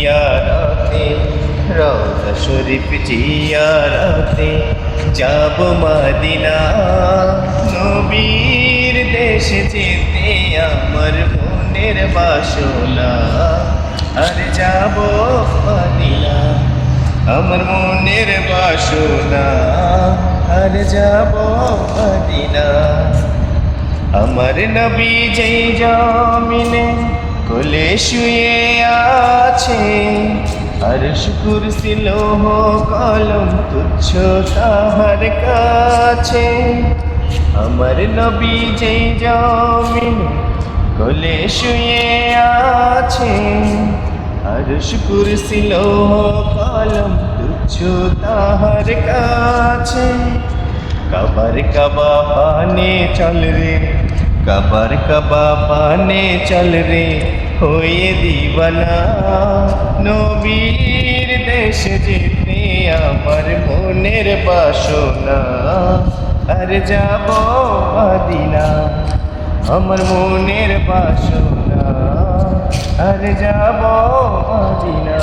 জিয়ারতে, রওজা শরীফ জিয়ারতে যাব মদিনা। নবীর দেশে যেতে আমার মনের বাসনা, আর যাব মদিনা। আমার মনের বাসনা, আর যাব মদিনা। আমার নবী যেই জমিনে কোলে শুয়ে আছে, আর কুরসি লৌহ কলম তুচ্ছ তাহার কাছে। আমার নবী যেই জমিনে কোলে শুয়ে আছে, আর কুরসি লৌহ কলম তুচ্ছ তাহার কাছে। কাবার কাবা পানে চল রে, কাবার কাবা পানে চল রে, হয়ে দিবানা। নবীর দেশ যেতে আমার মনের বাসনা, আর যাব মদিনা। আমার মনের বাসনা, আর যাব মদিনা।